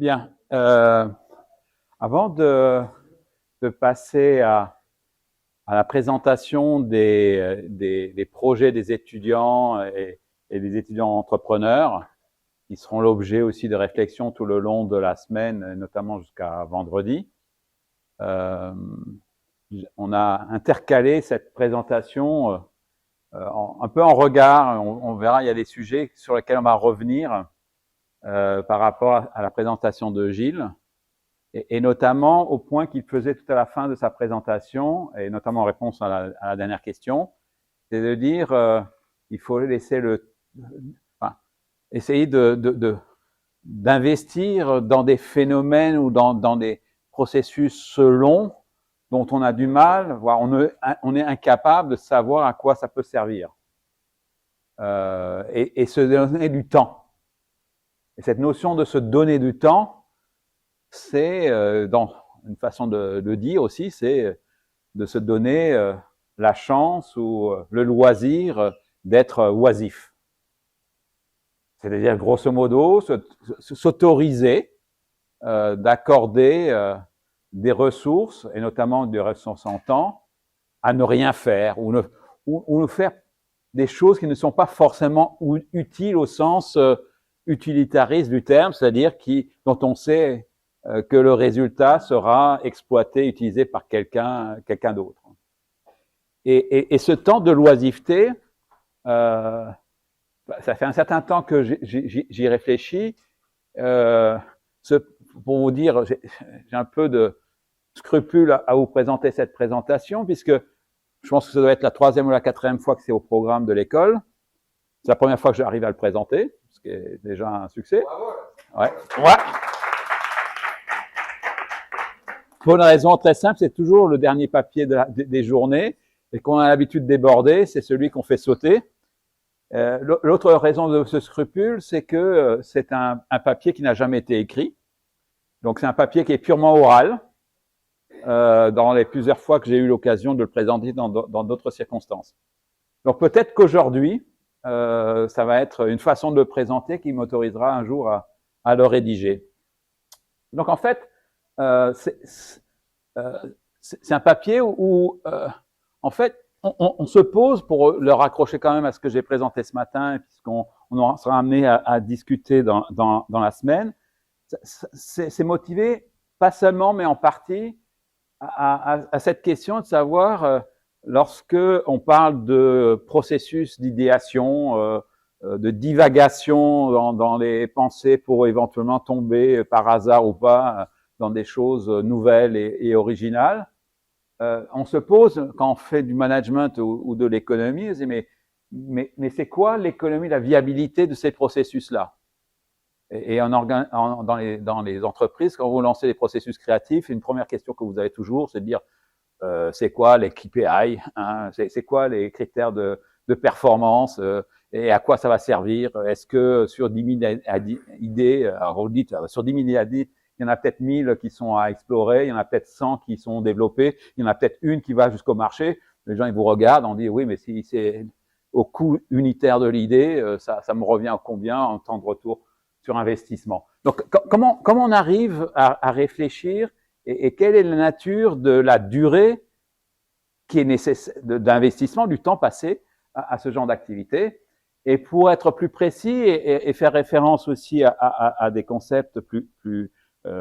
Bien. Avant de passer à la présentation des projets des étudiants et des étudiants entrepreneurs, qui seront l'objet aussi de réflexions tout le long de la semaine, notamment jusqu'à vendredi, on a intercalé cette présentation un peu en regard. On verra, il y a des sujets sur lesquels on va revenir par rapport à la présentation de Gilles, et notamment au point qu'il faisait tout à la fin de sa présentation, et notamment en réponse à la dernière question, c'est de dire il faut laisser essayer d'investir dans des phénomènes ou dans des processus longs dont on a du mal, voire on est incapable de savoir à quoi ça peut servir. Et se donner du temps. Et cette notion de se donner du temps, c'est, dans une façon de dire aussi, c'est de se donner la chance ou le loisir d'être oisif. C'est-à-dire, grosso modo, s'autoriser d'accorder des ressources, et notamment des ressources en temps, à ne rien faire, ou faire des choses qui ne sont pas forcément utiles au sens utilitariste du terme, c'est-à-dire dont on sait que le résultat sera exploité, utilisé par quelqu'un d'autre. Et ce temps de loisiveté, ça fait un certain temps que j'y réfléchis. Pour vous dire, j'ai un peu de scrupule à vous présenter cette présentation, puisque je pense que ça doit être la 3e ou la 4e fois que c'est au programme de l'école. C'est la première fois que j'arrive à le présenter, ce qui est déjà un succès. Ouais. Pour une raison très simple, c'est toujours le dernier papier des journées, et qu'on a l'habitude de déborder, c'est celui qu'on fait sauter. L'autre raison de ce scrupule, c'est que c'est un papier qui n'a jamais été écrit. Donc c'est un papier qui est purement oral, dans les plusieurs fois que j'ai eu l'occasion de le présenter dans d'autres circonstances. Donc peut-être qu'aujourd'hui, ça va être une façon de le présenter qui m'autorisera un jour à le rédiger. Donc en fait, c'est un papier où en fait, on se pose, pour le raccrocher quand même à ce que j'ai présenté ce matin, puisqu'on sera amené à discuter dans la semaine, c'est motivé pas seulement, mais en partie, à cette question de savoir, lorsque on parle de processus d'idéation, de divagation dans les pensées pour éventuellement tomber par hasard ou pas dans des choses nouvelles et originales, on se pose, quand on fait du management ou de l'économie, on se dit mais c'est quoi l'économie, la viabilité de ces processus-là? Et dans les entreprises, quand vous lancez des processus créatifs, une première question que vous avez toujours, c'est de dire c'est quoi les KPI, hein, c'est quoi les critères de performance, et à quoi ça va servir? Est-ce que sur 10 000 idées, alors vous dites sur 10 000 idées, il y en a peut-être 1000 qui sont à explorer, il y en a peut-être 100 qui sont développées, il y en a peut-être une qui va jusqu'au marché. Les gens, ils vous regardent, on dit oui, mais si c'est au coût unitaire de l'idée, ça me revient à combien en temps de retour sur investissement? Donc, comment on arrive à réfléchir et quelle est la nature de la durée qui est nécessaire d'investissement, du temps passé à ce genre d'activité? Et pour être plus précis et faire référence aussi à des concepts plus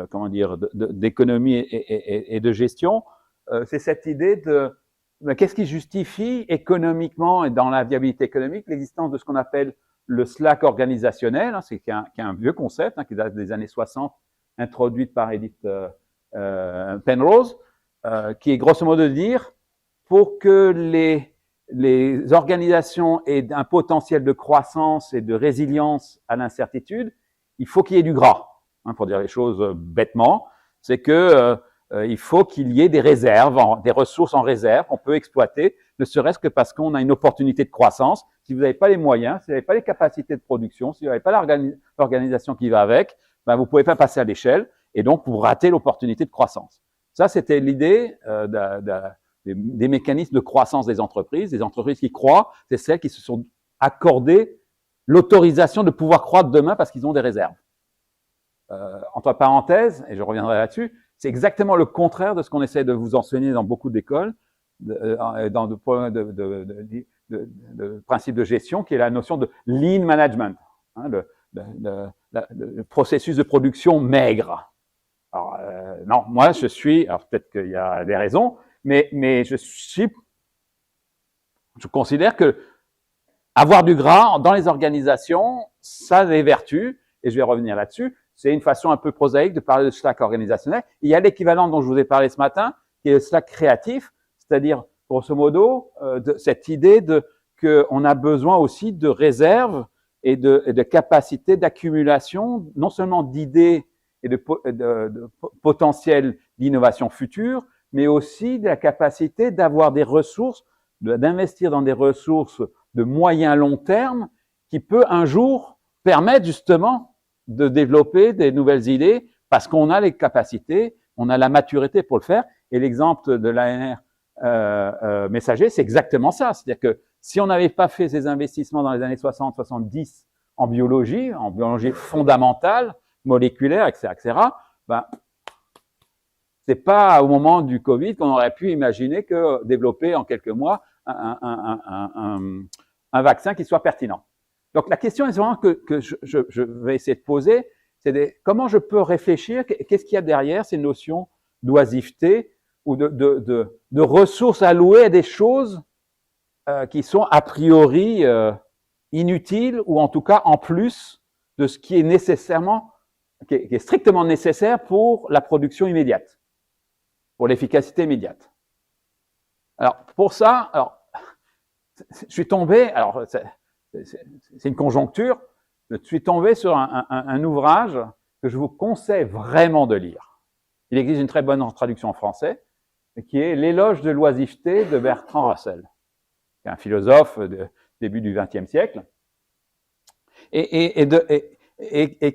comment dire, d'économie et de gestion, c'est cette idée de qu'est-ce qui justifie économiquement et dans la viabilité économique l'existence de ce qu'on appelle le slack organisationnel, hein, qui est un vieux concept, hein, qui date des années 60, introduit par Edith Penrose, qui est grosso modo de dire, pour que les organisations aient un potentiel de croissance et de résilience à l'incertitude, il faut qu'il y ait du gras. Hein, pour dire les choses bêtement, c'est que il faut qu'il y ait des réserves, des ressources en réserve qu'on peut exploiter, ne serait-ce que parce qu'on a une opportunité de croissance. Si vous n'avez pas les moyens, si vous n'avez pas les capacités de production, si vous n'avez pas l'organisation qui va avec, ben vous ne pouvez pas passer à l'échelle et donc vous ratez l'opportunité de croissance. Ça, c'était l'idée des mécanismes de croissance des entreprises. Les entreprises qui croient, c'est celles qui se sont accordées l'autorisation de pouvoir croître demain parce qu'ils ont des réserves. entre parenthèses, et je reviendrai là-dessus, c'est exactement le contraire de ce qu'on essaie de vous enseigner dans beaucoup d'écoles, dans de principe de gestion, qui est la notion de lean management, hein, le processus de production maigre. Alors, non, moi je suis, alors peut-être qu'il y a des raisons, mais je considère que avoir du gras dans les organisations, ça a des vertus, et je vais revenir là-dessus. C'est une façon un peu prosaïque de parler de Slack organisationnel. Il y a l'équivalent dont je vous ai parlé ce matin, qui est le Slack créatif, c'est-à-dire, grosso modo, de cette idée qu'on a besoin aussi de réserves et de capacités d'accumulation, non seulement d'idées et de potentiel d'innovation future, mais aussi de la capacité d'avoir des ressources, d'investir dans des ressources de moyen long terme qui peut un jour permettre justement de développer des nouvelles idées parce qu'on a les capacités, on a la maturité pour le faire. Et l'exemple de l'ANR messager, c'est exactement ça. C'est-à-dire que si on n'avait pas fait ces investissements dans les années 60-70 en biologie fondamentale, moléculaire, etc., ben, c'est pas au moment du Covid qu'on aurait pu imaginer que développer en quelques mois un vaccin qui soit pertinent. Donc la question est vraiment que je vais essayer de poser, c'est comment je peux réfléchir, qu'est-ce qu'il y a derrière ces notions d'oisiveté ou de ressources allouées à des choses qui sont a priori inutiles ou en tout cas en plus de ce qui est nécessairement, qui est strictement nécessaire pour la production immédiate, pour l'efficacité immédiate. Alors pour ça, alors je suis tombé, alors c'est une conjoncture, je suis tombé sur un ouvrage que je vous conseille vraiment de lire. Il existe une très bonne traduction en français, qui est L'éloge de l'oisiveté de Bertrand Russell, qui est un philosophe du début du XXe siècle, et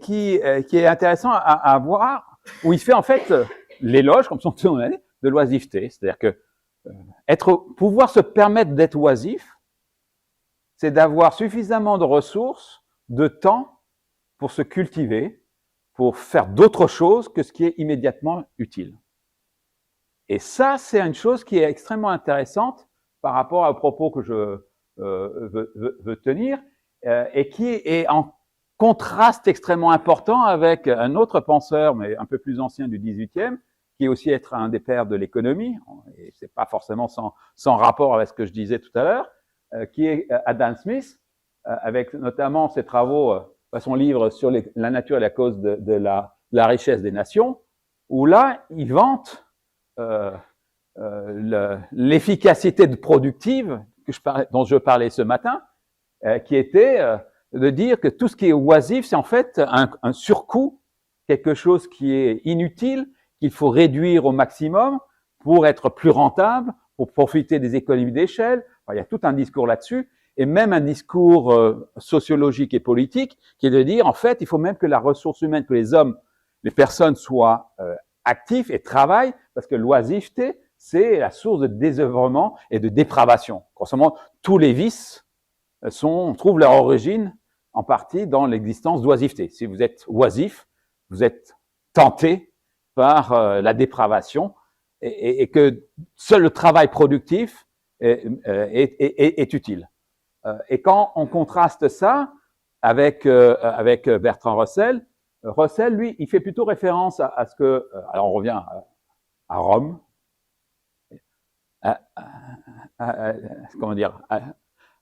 qui est intéressant à voir, où il fait en fait l'éloge, comme son nom l'indique, de l'oisiveté. C'est-à-dire que pouvoir se permettre d'être oisif, c'est d'avoir suffisamment de ressources, de temps pour se cultiver, pour faire d'autres choses que ce qui est immédiatement utile. Et ça, c'est une chose qui est extrêmement intéressante par rapport aux propos que je veux tenir et qui est en contraste extrêmement important avec un autre penseur, mais un peu plus ancien du XVIIIe, qui est aussi être un des pères de l'économie, et c'est pas forcément sans rapport avec ce que je disais tout à l'heure, qui est Adam Smith, avec notamment ses travaux, son livre sur la nature et la cause de la richesse des nations, où là, il vante l'efficacité productive dont je parlais ce matin, qui était de dire que tout ce qui est oisif, c'est en fait un surcoût, quelque chose qui est inutile, qu'il faut réduire au maximum pour être plus rentable, pour profiter des économies d'échelle. Enfin, il y a tout un discours là-dessus, et même un discours sociologique et politique qui est de dire, en fait, il faut même que la ressource humaine, que les hommes, les personnes soient actifs et travaillent, parce que l'oisiveté, c'est la source de désœuvrement et de dépravation. Grosso modo, tous les vices trouvent leur origine en partie dans l'existence d'oisiveté. Si vous êtes oisif, vous êtes tenté par la dépravation et que seul le travail productif est utile. Et quand on contraste ça avec Bertrand Russell, lui, il fait plutôt référence à ce que, alors on revient à Rome, comment dire, à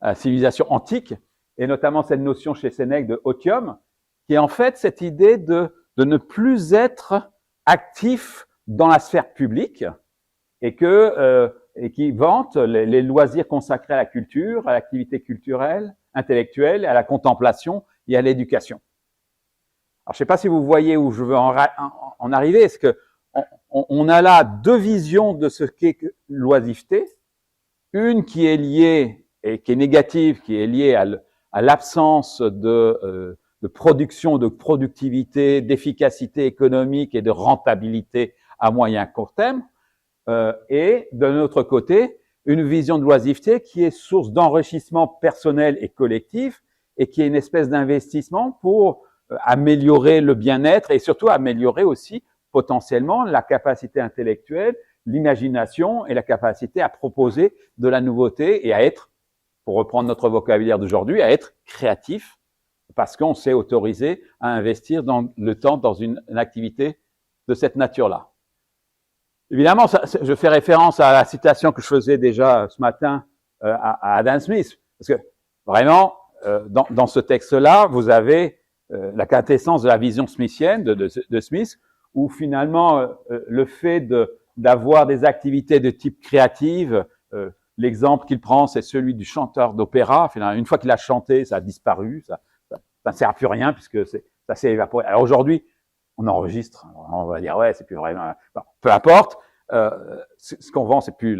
la civilisation antique, et notamment cette notion chez Sénèque de otium, qui est en fait cette idée de ne plus être actif dans la sphère publique et qui vante les loisirs consacrés à la culture, à l'activité culturelle, intellectuelle, à la contemplation et à l'éducation. Alors, je ne sais pas si vous voyez où je veux en arriver. Est-ce que on a là deux visions de ce qu'est l'oisiveté, une qui est liée et qui est négative, qui est liée à l'absence de production, de productivité, d'efficacité économique et de rentabilité à moyen court terme, et de l'autre côté, une vision de l'oisiveté qui est source d'enrichissement personnel et collectif et qui est une espèce d'investissement pour améliorer le bien-être et surtout améliorer aussi potentiellement la capacité intellectuelle, l'imagination et la capacité à proposer de la nouveauté et à être, pour reprendre notre vocabulaire d'aujourd'hui, à être créatif parce qu'on s'est autorisé à investir dans le temps dans une activité de cette nature-là. Évidemment, je fais référence à la citation que je faisais déjà ce matin à Adam Smith, parce que vraiment, dans ce texte-là, vous avez la quintessence de la vision smithienne de Smith, où finalement, le fait d'avoir des activités de type créative, l'exemple qu'il prend, c'est celui du chanteur d'opéra. Une fois qu'il a chanté, ça a disparu, ça ne sert à plus rien puisque ça s'est évaporé. Alors aujourd'hui, on enregistre, on va dire ouais, c'est plus vraiment. Bon, peu importe. Ce qu'on vend, c'est plus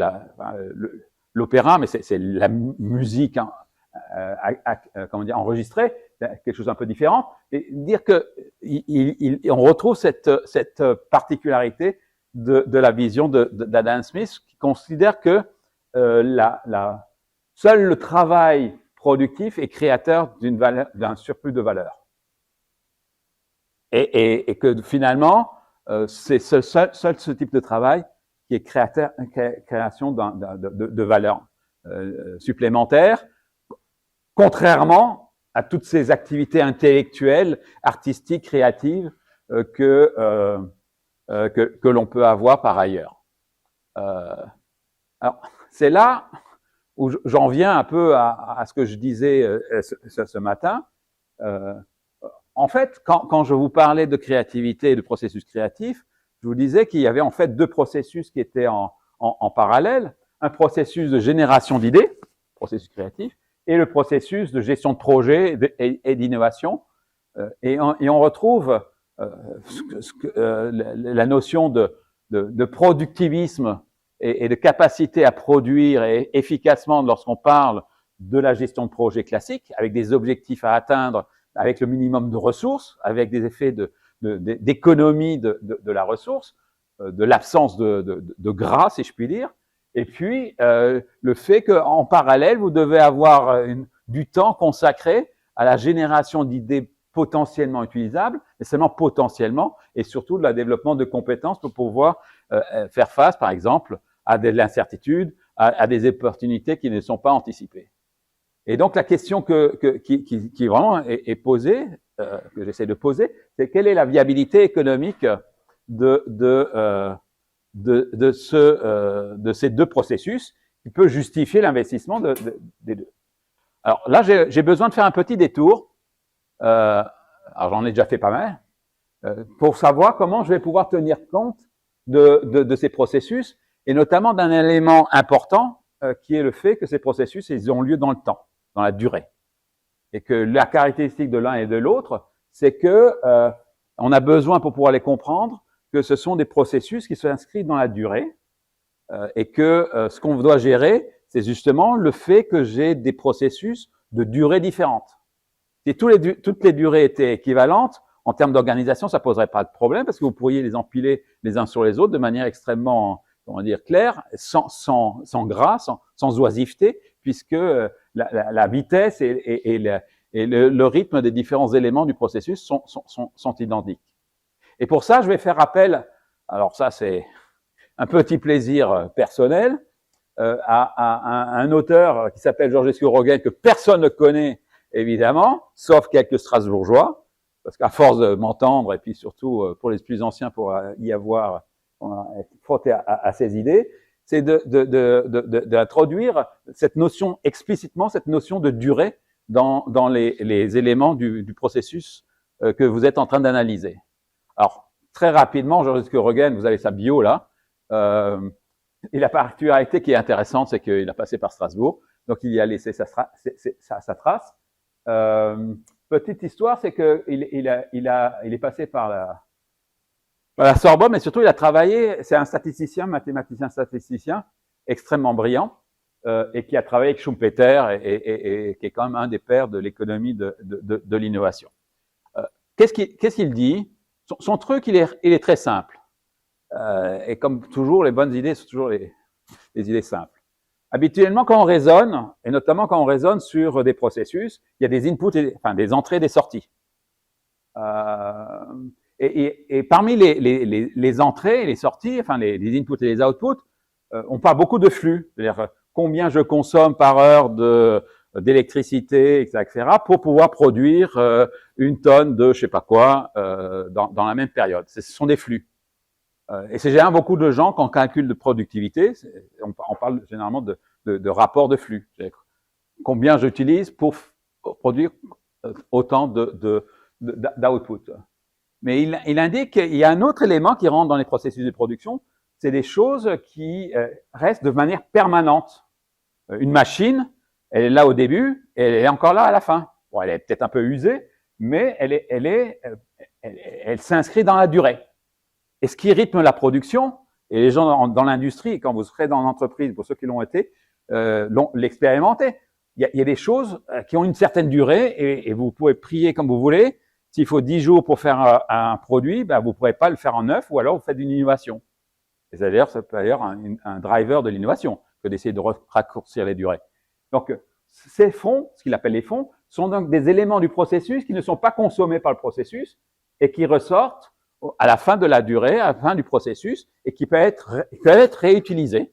l'opéra, mais c'est la musique, hein, comment dire, enregistrée, quelque chose d'un peu différent. Et dire que on retrouve cette particularité de la vision d'Adam Smith, qui considère que seul le travail productif est créateur d'un surplus de valeur. Et que finalement, c'est seul ce type de travail qui est création de valeur supplémentaire, contrairement à toutes ces activités intellectuelles, artistiques, créatives que l'on peut avoir par ailleurs. Alors, c'est là où j'en viens un peu à ce que je disais ce matin. En fait, quand je vous parlais de créativité et de processus créatif, je vous disais qu'il y avait en fait deux processus qui étaient en parallèle. Un processus de génération d'idées, processus créatif, et le processus de gestion de projet et d'innovation. Et on retrouve la notion de productivisme et de capacité à produire efficacement lorsqu'on parle de la gestion de projet classique, avec des objectifs à atteindre, avec le minimum de ressources, avec des effets d'économie de la ressource, de l'absence de gras, si je puis dire. Et puis, le fait qu'en parallèle, vous devez avoir du temps consacré à la génération d'idées potentiellement utilisables, mais seulement potentiellement, et surtout de la développement de compétences pour pouvoir faire face, par exemple, à de l'incertitude, à des opportunités qui ne sont pas anticipées. Et donc, la question qui vraiment est posée, que j'essaie de poser, c'est quelle est la viabilité économique de ces deux processus qui peut justifier l'investissement des deux. Alors là, j'ai besoin de faire un petit détour. Alors j'en ai déjà fait pas mal, pour savoir comment je vais pouvoir tenir compte de ces processus, et notamment d'un élément important qui est le fait que ces processus, ils ont lieu dans le temps, dans la durée. Et que la caractéristique de l'un et de l'autre, c'est que on a besoin, pour pouvoir les comprendre, que ce sont des processus qui s'inscrivent dans la durée, et que ce qu'on doit gérer, c'est justement le fait que j'ai des processus de durée différentes. Si toutes les durées étaient équivalentes, en termes d'organisation, ça poserait pas de problème, parce que vous pourriez les empiler les uns sur les autres de manière extrêmement, comment dire, claire, sans gras, sans oisiveté, puisque la vitesse et le rythme des différents éléments du processus sont identiques. Et pour ça, je vais faire appel, alors ça c'est un petit plaisir personnel, à un auteur qui s'appelle Georges Roegen, que personne ne connaît évidemment, sauf quelques Strasbourgeois, parce qu'à force de m'entendre, et puis surtout pour les plus anciens, pour y avoir frotté à ces idées, c'est d'introduire cette notion explicitement, cette notion de durée dans les éléments du processus que vous êtes en train d'analyser. Alors, très rapidement, Georges Roegen, vous avez sa bio là, et la particularité qui est intéressante, c'est qu'il a passé par Strasbourg, donc il y a laissé sa trace. Petite histoire, c'est qu'il est passé par la Sorbonne, mais surtout il a travaillé, c'est un statisticien, mathématicien statisticien, extrêmement brillant, et qui a travaillé avec Schumpeter et qui est quand même un des pères de l'économie de l'innovation. Qu'est-ce qu'il dit? Son truc, il est très simple. Et comme toujours, les bonnes idées sont toujours les idées simples. Habituellement, quand on raisonne, et notamment quand on raisonne sur des processus, il y a des inputs, des entrées et des sorties. Et parmi les entrées et les sorties, enfin les inputs et les outputs, on parle beaucoup de flux, c'est-à-dire combien je consomme par heure d'électricité, etc., pour pouvoir produire une tonne de je sais pas quoi dans la même période. Ce sont des flux. Et c'est généralement beaucoup de gens, quand on calcule de productivité, on parle généralement de rapport de flux. Combien j'utilise pour produire autant d'output. Mais il indique qu'il y a un autre élément qui rentre dans les processus de production, c'est des choses qui restent de manière permanente. Une machine, elle est là au début et elle est encore là à la fin. Bon, elle est peut-être un peu usée, mais elle s'inscrit dans la durée. Et ce qui rythme la production, et les gens dans l'industrie, quand vous serez dans l'entreprise, pour ceux qui l'ont été, l'ont expérimenté, il y a des choses qui ont une certaine durée et vous pouvez prier comme vous voulez. S'il faut 10 jours pour faire un produit, ben vous ne pourrez pas le faire en 9 ou alors vous faites une innovation. Et c'est-à-dire, ça peut être un driver de l'innovation que d'essayer de raccourcir les durées. Donc, ces fonds, ce qu'il appelle les fonds, sont donc des éléments du processus qui ne sont pas consommés par le processus et qui ressortent à la fin de la durée, à la fin du processus et qui peuvent être réutilisés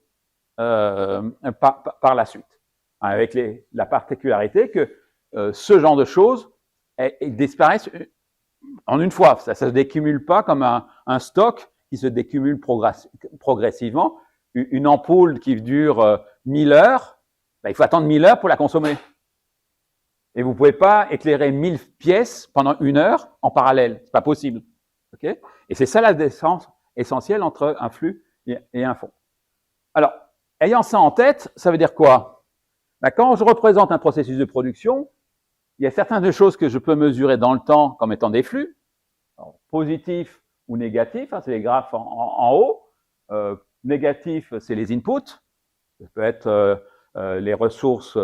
par la suite. Avec la particularité que ce genre de choses disparaissent en une fois. Ça ne se décumule pas comme un stock qui se décumule progressivement. Une ampoule qui dure 1000 heures, ben, il faut attendre 1000 heures pour la consommer. Et vous ne pouvez pas éclairer 1000 pièces pendant 1 heure en parallèle. Ce n'est pas possible. Okay? Et c'est ça la différence essentielle entre un flux et un fond. Alors, ayant ça en tête, ça veut dire quoi? Ben, quand je représente un processus de production, il y a certaines choses que je peux mesurer dans le temps comme étant des flux, positifs ou négatifs, hein, c'est les graphes en haut. Négatif, c'est les inputs, ça peut être les ressources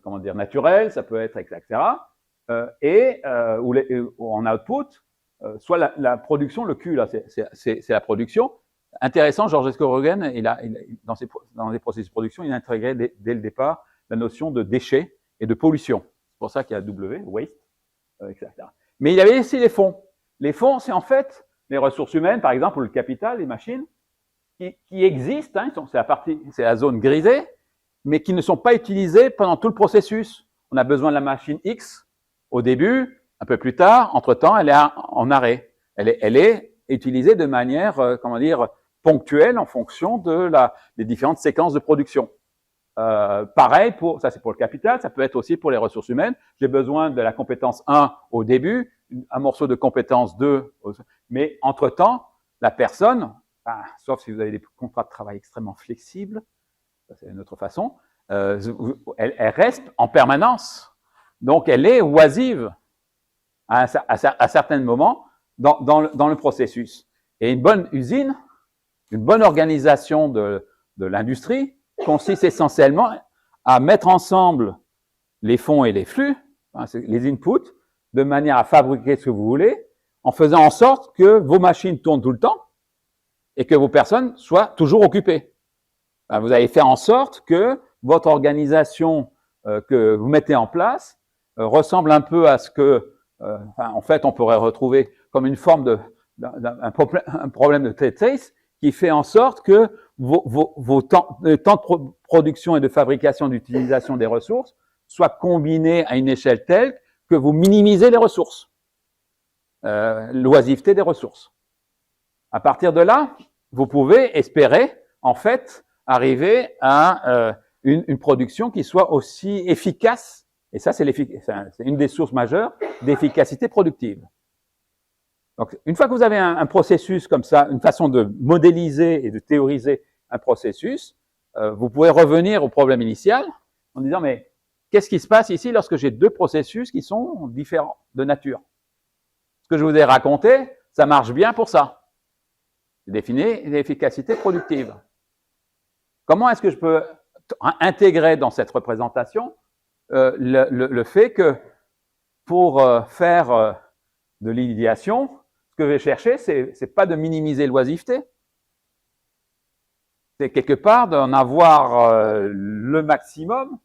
comment dire, naturelles, ça peut être, etc. Ou en output, soit la production, le Q, là, c'est la production. Intéressant, Georges Escorogen, dans les processus de production, il a intégré dès le départ la notion de déchets et de pollution. C'est pour ça qu'il y a W, waste, etc. Mais il y avait aussi les fonds. Les fonds, c'est en fait les ressources humaines, par exemple, ou le capital, les machines, qui existent, hein, c'est la zone grisée, mais qui ne sont pas utilisées pendant tout le processus. On a besoin de la machine X au début, un peu plus tard, entre-temps, elle est en arrêt. Elle est utilisée de manière, comment dire, ponctuelle en fonction des différentes séquences de production. Pareil, ça c'est pour le capital, ça peut être aussi pour les ressources humaines. J'ai besoin de la compétence 1 au début, un morceau de compétence 2, mais entre-temps, la personne, sauf si vous avez des contrats de travail extrêmement flexibles, ça c'est une autre façon, elle reste en permanence. Donc elle est oisive à certains moments dans le processus. Et une bonne usine, une bonne organisation de l'industrie consiste essentiellement à mettre ensemble les fonds et les flux, hein, les inputs, de manière à fabriquer ce que vous voulez, en faisant en sorte que vos machines tournent tout le temps et que vos personnes soient toujours occupées. Vous allez faire en sorte que votre organisation que vous mettez en place ressemble un peu à ce que, en fait, on pourrait retrouver comme une forme un problème de Tetris qui fait en sorte que vos temps de production et de fabrication, d'utilisation des ressources soient combinés à une échelle telle que vous minimisez les ressources, l'oisiveté des ressources. À partir de là, vous pouvez espérer, en fait, arriver à une production qui soit aussi efficace, et ça, c'est une des sources majeures d'efficacité productive. Donc, une fois que vous avez un processus comme ça, une façon de modéliser et de théoriser un processus, vous pouvez revenir au problème initial en disant, mais qu'est-ce qui se passe ici lorsque j'ai deux processus qui sont différents de nature? Ce que je vous ai raconté, ça marche bien pour ça. Définir l'efficacité productive. Comment est-ce que je peux intégrer dans cette représentation le fait que pour faire de l'idéation, ce que je vais chercher, c'est pas de minimiser l'oisiveté, c'est quelque part d'en avoir le maximum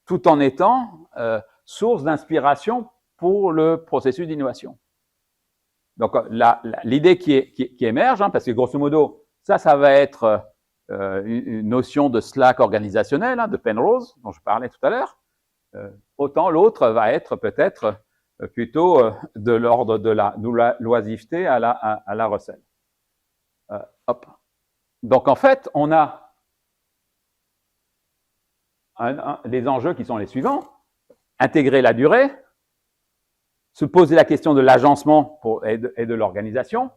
tout en étant source d'inspiration pour le processus d'innovation. Donc, l'idée qui émerge, parce que grosso modo, ça va être une notion de Slack organisationnel, de Penrose, dont je parlais tout à l'heure. Autant l'autre va être peut-être plutôt de l'ordre de la loisiveté à la recel. Hop. Donc, en fait, on a les enjeux qui sont les suivants. Intégrer la durée, se poser la question de l'agencement et de l'organisation,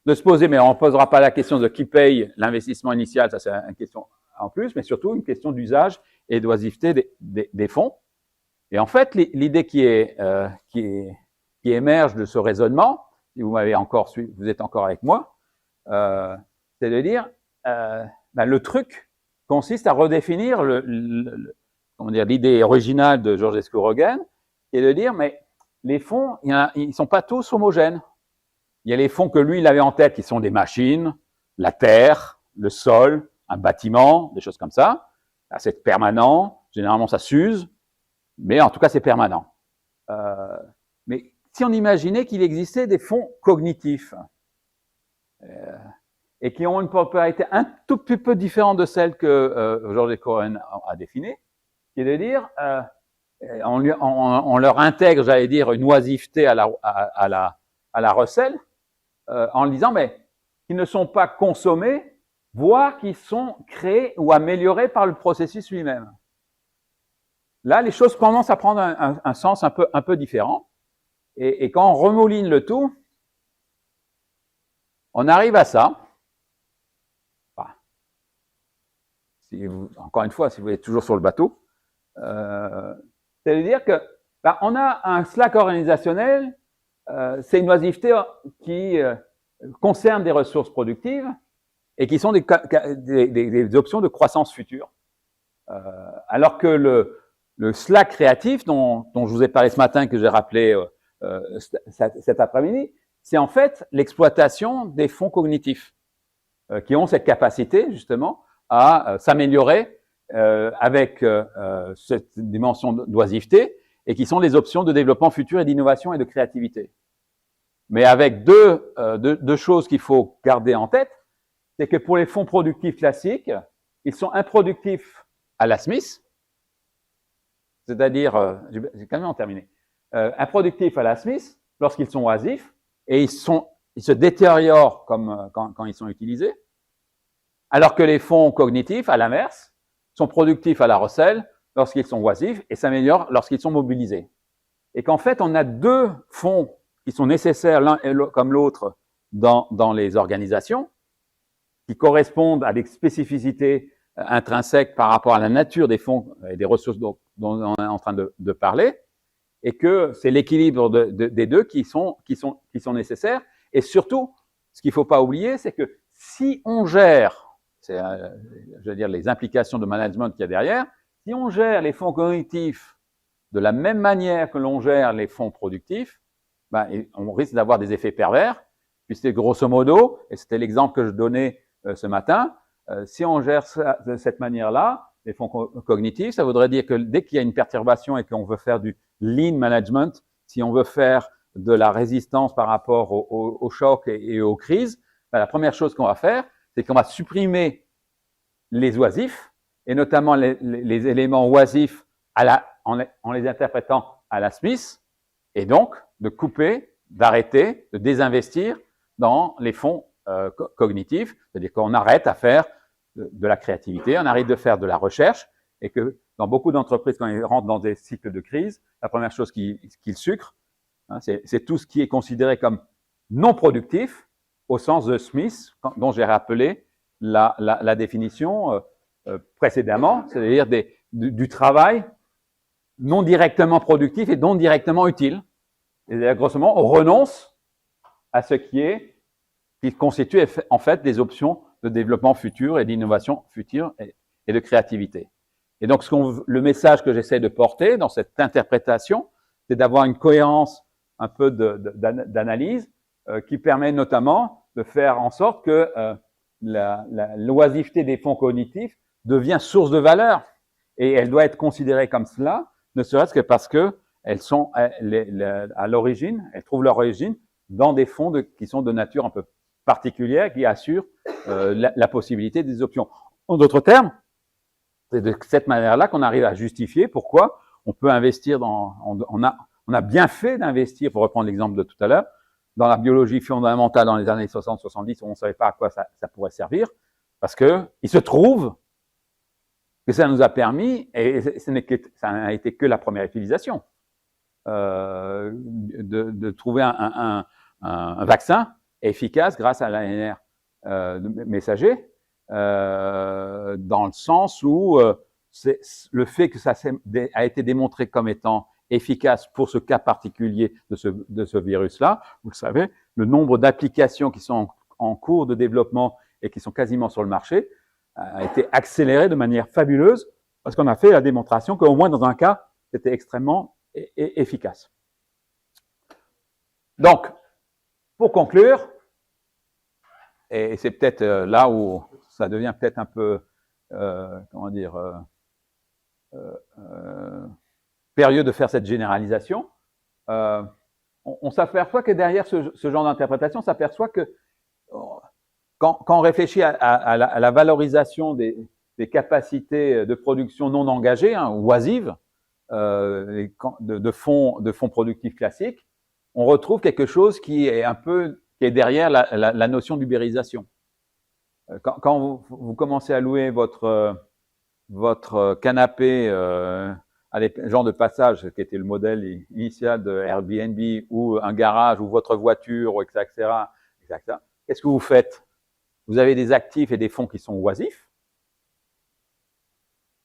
de se poser, mais on ne posera pas la question de qui paye l'investissement initial, ça c'est une question en plus, mais surtout une question d'usage et d'oisiveté des fonds. Et en fait, l'idée qui émerge de ce raisonnement, si vous m'avez encore suivi, vous êtes encore avec moi, c'est de dire, le truc consiste à redéfinir l'idée originale de Georges Escourogen, qui est de dire, mais les fonds, ils ne sont pas tous homogènes. Il y a les fonds que lui, il avait en tête, qui sont des machines, la terre, le sol, un bâtiment, des choses comme ça. Là, c'est permanent, généralement ça s'use, mais en tout cas, c'est permanent. Mais si on imaginait qu'il existait des fonds cognitifs, et qui ont une propriété un tout petit peu différente de celle que Georges Escourogen a définie, qui est de dire, on leur intègre, j'allais dire, une oisiveté à la recel, en disant, mais qu'ils ne sont pas consommés, voire qu'ils sont créés ou améliorés par le processus lui-même. Là, les choses commencent à prendre un sens un peu différent. Et quand on remouline le tout, on arrive à ça. Enfin, encore une fois, si vous êtes toujours sur le bateau, c'est-à-dire que on a un Slack organisationnel, c'est une oisiveté qui concerne des ressources productives et qui sont des options de croissance future. Alors que le Slack créatif dont je vous ai parlé ce matin, que j'ai rappelé cet après-midi, c'est en fait l'exploitation des fonds cognitifs qui ont cette capacité justement à s'améliorer avec cette dimension d'oisiveté et qui sont les options de développement futur et d'innovation et de créativité. Mais avec deux choses qu'il faut garder en tête, c'est que pour les fonds productifs classiques, ils sont improductifs à la Smith, c'est-à-dire, j'ai quand même terminé, improductifs à la Smith lorsqu'ils sont oisifs et ils se détériorent quand ils sont utilisés, alors que les fonds cognitifs, à l'inverse, sont productifs à la recel lorsqu'ils sont oisifs et s'améliorent lorsqu'ils sont mobilisés. Et qu'en fait, on a deux fonds qui sont nécessaires l'un comme l'autre dans les organisations, qui correspondent à des spécificités intrinsèques par rapport à la nature des fonds et des ressources dont on est en train de parler, et que c'est l'équilibre des deux qui sont nécessaires. Et surtout, ce qu'il ne faut pas oublier, c'est que si on gère, c'est, je veux dire, les implications de management qu'il y a derrière, si on gère les fonds cognitifs de la même manière que l'on gère les fonds productifs, on risque d'avoir des effets pervers, puisque grosso modo, et c'était l'exemple que je donnais ce matin, si on gère ça de cette manière-là, les fonds cognitifs, ça voudrait dire que dès qu'il y a une perturbation et qu'on veut faire du lean management, si on veut faire de la résistance par rapport au choc et aux crises, la première chose qu'on va faire, c'est qu'on va supprimer les oisifs, et notamment les éléments oisifs en les interprétant à la Smith, et donc de couper, d'arrêter, de désinvestir dans les fonds cognitifs, c'est-à-dire qu'on arrête à faire de la créativité, on arrête de faire de la recherche, et que dans beaucoup d'entreprises, quand ils rentrent dans des cycles de crise, la première chose qu'ils sucrent, c'est tout ce qui est considéré comme non productif, au sens de Smith, dont j'ai rappelé la définition précédemment, c'est-à-dire du travail non directement productif et non directement utile. Et grosso modo, on renonce à ce qui constitue en fait des options de développement futur et d'innovation future et de créativité. Et donc, le message que j'essaie de porter dans cette interprétation, c'est d'avoir une cohérence un peu d'analyse qui permet notamment de faire en sorte que l'oisiveté des fonds cognitifs devient source de valeur. Et elle doit être considérée comme cela, ne serait-ce que parce que elles sont à l'origine, elles trouvent leur origine dans des fonds qui sont de nature un peu particulière, qui assurent la possibilité des options. En d'autres termes, c'est de cette manière-là qu'on arrive à justifier pourquoi on peut investir on a bien fait d'investir, pour reprendre l'exemple de tout à l'heure, dans la biologie fondamentale dans les années 60-70, où on ne savait pas à quoi ça pourrait servir, parce que il se trouve que ça nous a permis, et ça n'a été que la première utilisation, de trouver un vaccin efficace grâce à l'ARN messager, dans le sens où le fait que ça a été démontré comme étant efficace pour ce cas particulier de ce virus-là, vous le savez, le nombre d'applications qui sont en cours de développement et qui sont quasiment sur le marché a été accéléré de manière fabuleuse parce qu'on a fait la démonstration qu'au moins dans un cas, c'était extrêmement efficace. Donc, pour conclure, et c'est peut-être là où ça devient peut-être un peu, comment dire, périlleux de faire cette généralisation, on s'aperçoit que derrière ce genre d'interprétation, on s'aperçoit que quand on réfléchit à la valorisation des capacités de production non engagées, oisives, de fonds productifs classiques, on retrouve quelque chose qui est derrière la notion d'ubérisation. Quand vous commencez à louer votre canapé à des gens de passage, qui était le modèle initial de Airbnb, ou un garage, ou votre voiture, etc., qu'est-ce que vous faites? Vous avez des actifs et des fonds qui sont oisifs,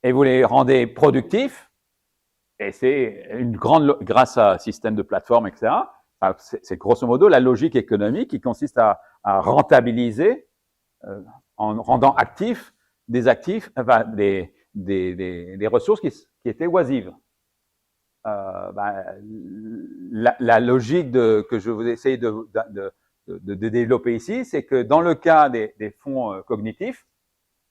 et vous les rendez productifs, et c'est grâce à un système de plateforme, etc., c'est grosso modo la logique économique qui consiste à rentabiliser, en rendant actifs des ressources qui étaient oisives. La logique que je vous essaye de développer ici, c'est que dans le cas des fonds cognitifs,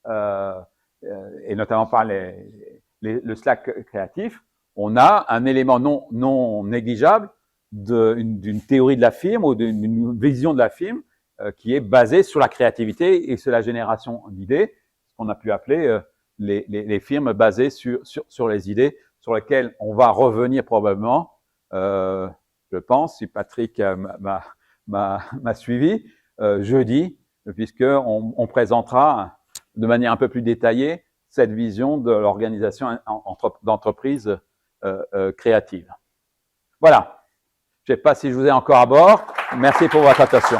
et notamment par le Slack créatif, on a un élément non négligeable d'une théorie de la firme ou d'une vision de la firme qui est basée sur la créativité et sur la génération d'idées, ce qu'on a pu appeler les firmes basées sur les idées, sur lesquelles on va revenir probablement, je pense, si Patrick m'a suivi, jeudi, puisqu'on présentera de manière un peu plus détaillée cette vision de l'organisation d'entreprises créatives. Voilà. Je ne sais pas si je vous ai encore à bord. Merci pour votre attention.